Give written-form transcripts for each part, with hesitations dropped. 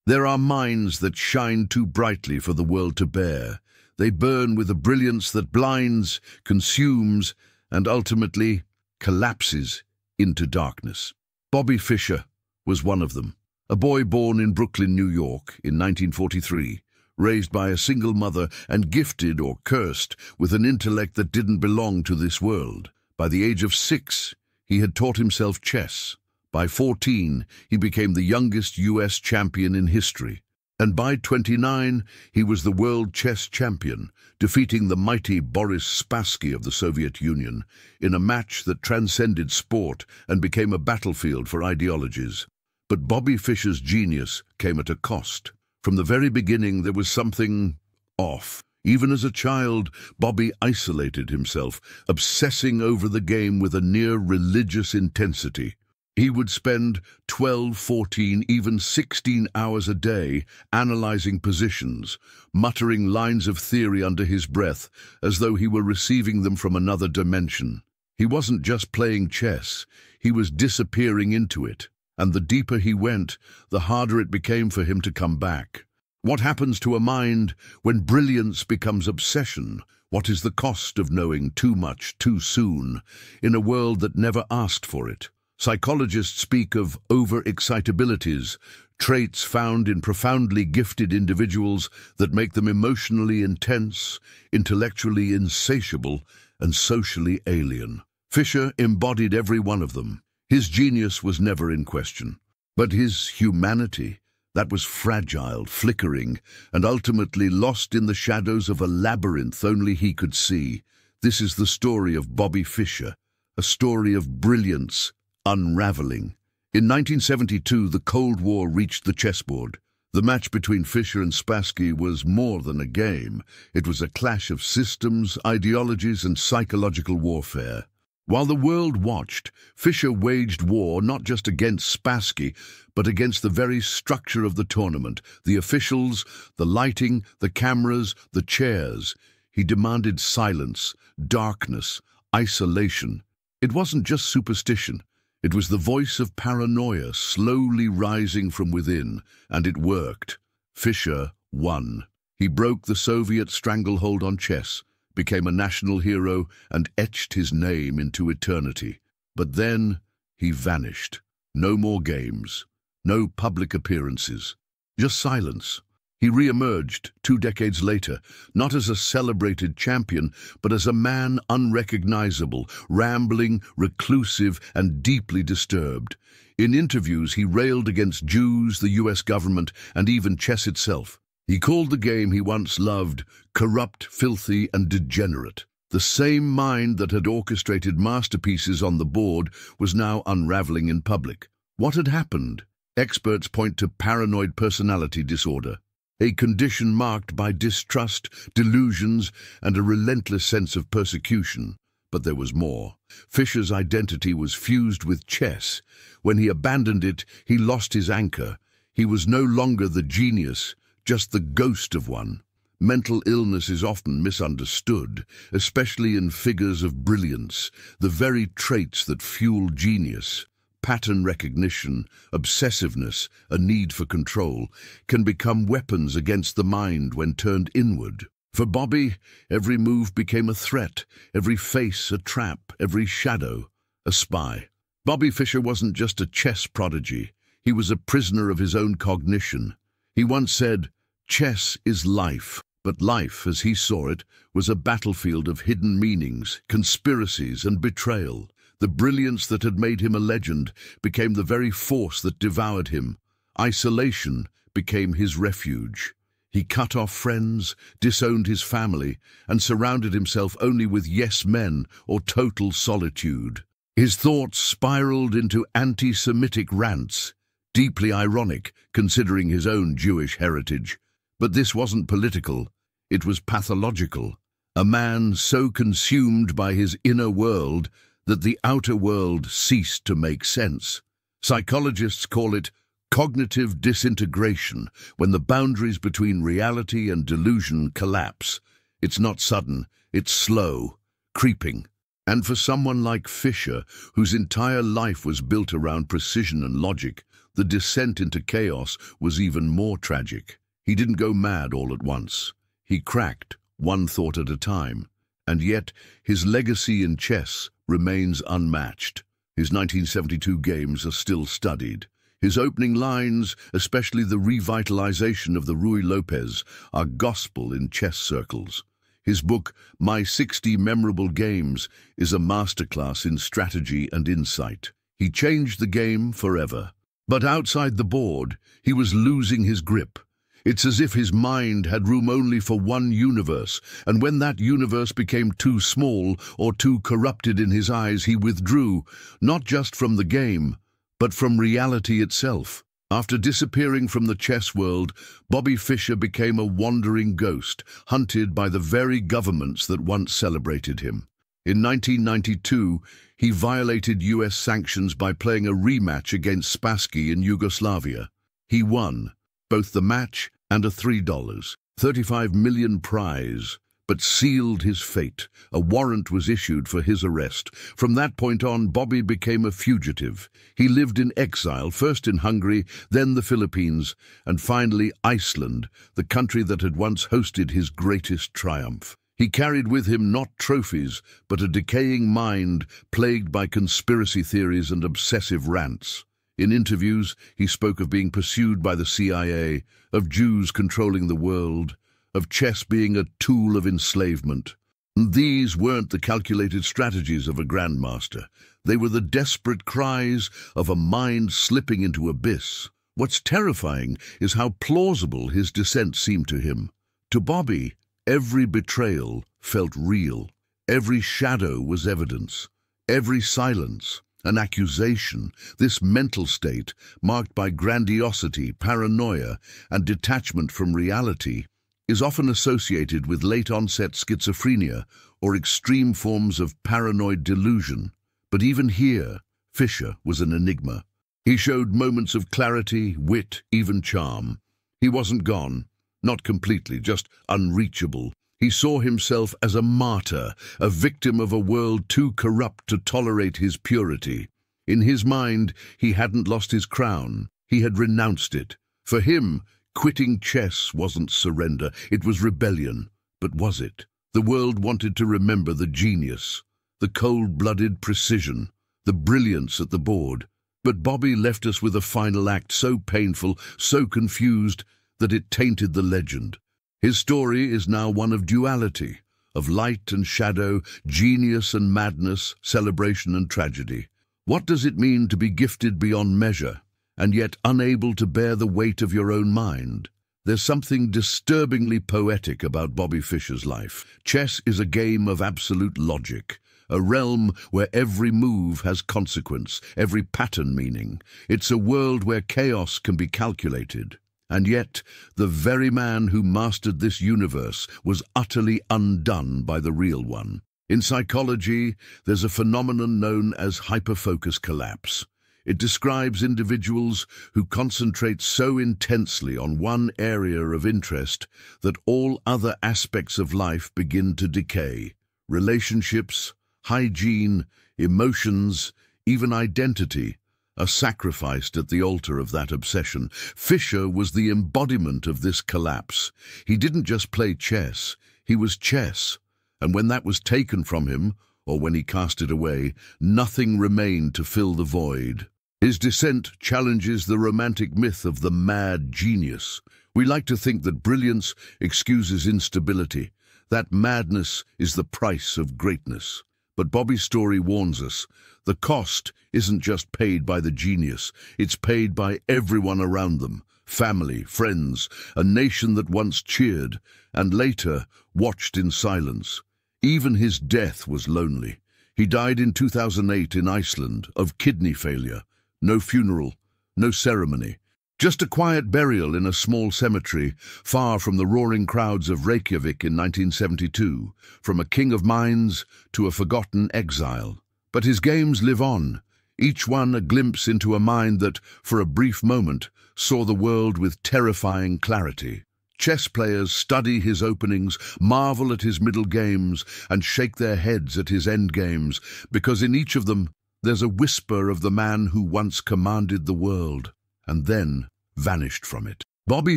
There are minds that shine too brightly for the world to bear. They burn with a brilliance that blinds, consumes, and ultimately collapses into darkness. Bobby Fischer was one of them. A boy born in Brooklyn, New York in 1943, raised by a single mother and gifted or cursed with an intellect that didn't belong to this world. By the age of 6, he had taught himself chess. By 14, he became the youngest U.S. champion in history. And by 29, he was the world chess champion, defeating the mighty Boris Spassky of the Soviet Union in a match that transcended sport and became a battlefield for ideologies. But Bobby Fischer's genius came at a cost. From the very beginning, there was something off. Even as a child, Bobby isolated himself, obsessing over the game with a near religious intensity. He would spend 12, 14, even 16 hours a day analyzing positions, muttering lines of theory under his breath as though he were receiving them from another dimension. He wasn't just playing chess, he was disappearing into it. And the deeper he went, the harder it became for him to come back. What happens to a mind when brilliance becomes obsession? What is the cost of knowing too much too soon in a world that never asked for it? Psychologists speak of over-excitabilities, traits found in profoundly gifted individuals that make them emotionally intense, intellectually insatiable, and socially alien. Fischer embodied every one of them. His genius was never in question, but his humanity, that was fragile, flickering, and ultimately lost in the shadows of a labyrinth only he could see. This is the story of Bobby Fischer, a story of brilliance, unraveling. In 1972, the Cold War reached the chessboard. The match between Fischer and Spassky was more than a game. It was a clash of systems, ideologies, and psychological warfare. While the world watched, Fischer waged war not just against Spassky, but against the very structure of the tournament, the officials, the lighting, the cameras, the chairs. He demanded silence, darkness, isolation. It wasn't just superstition. It was the voice of paranoia slowly rising from within, and it worked. Fischer won. He broke the Soviet stranglehold on chess, became a national hero, and etched his name into eternity. But then he vanished. No more games, no public appearances, just silence. He re-emerged 2 decades later, not as a celebrated champion, but as a man unrecognizable, rambling, reclusive, and deeply disturbed. In interviews, he railed against Jews, the US government, and even chess itself. He called the game he once loved corrupt, filthy, and degenerate. The same mind that had orchestrated masterpieces on the board was now unraveling in public. What had happened? Experts point to paranoid personality disorder, a condition marked by distrust, delusions, and a relentless sense of persecution. But there was more. Fischer's identity was fused with chess. When he abandoned it, he lost his anchor. He was no longer the genius, just the ghost of one. Mental illness is often misunderstood, especially in figures of brilliance, the very traits that fuel genius. Pattern recognition, obsessiveness, a need for control, can become weapons against the mind when turned inward. For Bobby, every move became a threat, every face a trap, every shadow a spy. Bobby Fischer wasn't just a chess prodigy, he was a prisoner of his own cognition. He once said, "Chess is life," but life, as he saw it, was a battlefield of hidden meanings, conspiracies, and betrayal. The brilliance that had made him a legend became the very force that devoured him. Isolation became his refuge. He cut off friends, disowned his family, and surrounded himself only with yes-men or total solitude. His thoughts spiraled into anti-Semitic rants, deeply ironic considering his own Jewish heritage. But this wasn't political, it was pathological. A man so consumed by his inner world that the outer world ceased to make sense. Psychologists call it cognitive disintegration, when the boundaries between reality and delusion collapse. It's not sudden, it's slow, creeping. And for someone like Fischer, whose entire life was built around precision and logic, The descent into chaos was even more tragic. He didn't go mad all at once. He cracked, one thought at a time. And yet, his legacy in chess remains unmatched. His 1972 games are still studied. His opening lines, especially the revitalization of the Ruy Lopez, are gospel in chess circles. His book, My 60 Memorable Games, is a masterclass in strategy and insight. He changed the game forever. But outside the board, he was losing his grip. It's as if his mind had room only for one universe, and when that universe became too small or too corrupted in his eyes, he withdrew, not just from the game, but from reality itself. After disappearing from the chess world, Bobby Fischer became a wandering ghost, hunted by the very governments that once celebrated him. In 1992, he violated US sanctions by playing a rematch against Spassky in Yugoslavia. He won both the match and a $35 million prize, but sealed his fate. A warrant was issued for his arrest. From that point on, Bobby became a fugitive. He lived in exile, first in Hungary, then the Philippines, and finally Iceland, the country that had once hosted his greatest triumph. He carried with him not trophies, but a decaying mind plagued by conspiracy theories and obsessive rants. In interviews, he spoke of being pursued by the CIA, of Jews controlling the world, of chess being a tool of enslavement. And these weren't the calculated strategies of a grandmaster. They were the desperate cries of a mind slipping into abyss. What's terrifying is how plausible his descent seemed to him. To Bobby, every betrayal felt real. Every shadow was evidence. Every silence an accusation. This mental state, marked by grandiosity, paranoia, and detachment from reality, is often associated with late-onset schizophrenia or extreme forms of paranoid delusion. But even here, Fischer was an enigma. He showed moments of clarity, wit, even charm. He wasn't gone, not completely, just unreachable. He saw himself as a martyr, a victim of a world too corrupt to tolerate his purity. In his mind, he hadn't lost his crown. He had renounced it. For him, quitting chess wasn't surrender, it was rebellion. But was it? The world wanted to remember the genius, the cold-blooded precision, the brilliance at the board. But Bobby left us with a final act so painful, so confused, that it tainted the legend. His story is now one of duality, of light and shadow, genius and madness, celebration and tragedy. What does it mean to be gifted beyond measure, and yet unable to bear the weight of your own mind? There's something disturbingly poetic about Bobby Fischer's life. Chess is a game of absolute logic, a realm where every move has consequence, every pattern meaning. It's a world where chaos can be calculated. And yet, the very man who mastered this universe was utterly undone by the real one. In psychology, there's a phenomenon known as hyperfocus collapse. It describes individuals who concentrate so intensely on one area of interest that all other aspects of life begin to decay. Relationships, hygiene, emotions, even identity are sacrificed at the altar of that obsession. Fischer was the embodiment of this collapse. He didn't just play chess, he was chess. And when that was taken from him, or when he cast it away, nothing remained to fill the void. His descent challenges the romantic myth of the mad genius. We like to think that brilliance excuses instability, that madness is the price of greatness. But Bobby's story warns us, the cost isn't just paid by the genius, it's paid by everyone around them. Family, friends, a nation that once cheered, and later watched in silence. Even his death was lonely. He died in 2008 in Iceland of kidney failure. No funeral, no ceremony. Just a quiet burial in a small cemetery, far from the roaring crowds of Reykjavik in 1972, from a king of minds to a forgotten exile. But his games live on, each one a glimpse into a mind that, for a brief moment, saw the world with terrifying clarity. Chess players study his openings, marvel at his middle games, and shake their heads at his end games, because in each of them there's a whisper of the man who once commanded the world. and then vanished from it. Bobby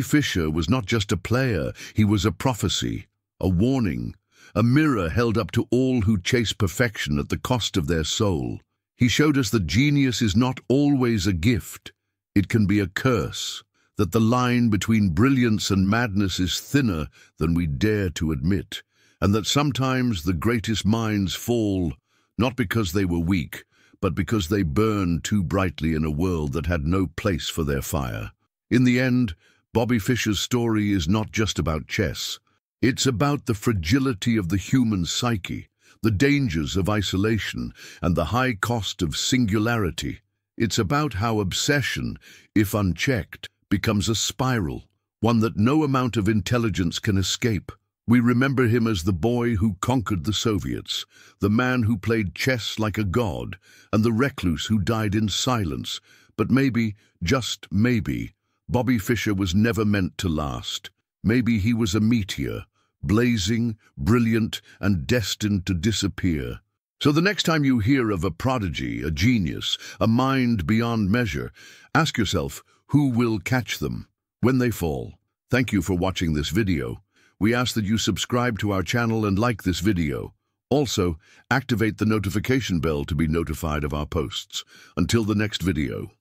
Fischer was not just a player, he was a prophecy, a warning, a mirror held up to all who chase perfection at the cost of their soul. He showed us that genius is not always a gift, it can be a curse, that the line between brilliance and madness is thinner than we dare to admit, and that sometimes the greatest minds fall, not because they were weak, but because they burned too brightly in a world that had no place for their fire. In the end, Bobby Fischer's story is not just about chess. It's about the fragility of the human psyche, the dangers of isolation, and the high cost of singularity. It's about how obsession, if unchecked, becomes a spiral, one that no amount of intelligence can escape. We remember him as the boy who conquered the Soviets, the man who played chess like a god, and the recluse who died in silence. But maybe, just maybe, Bobby Fischer was never meant to last. Maybe he was a meteor, blazing, brilliant, and destined to disappear. So the next time you hear of a prodigy, a genius, a mind beyond measure, ask yourself, who will catch them when they fall? Thank you for watching this video. We ask that you subscribe to our channel and like this video. Also, activate the notification bell to be notified of our posts. Until the next video.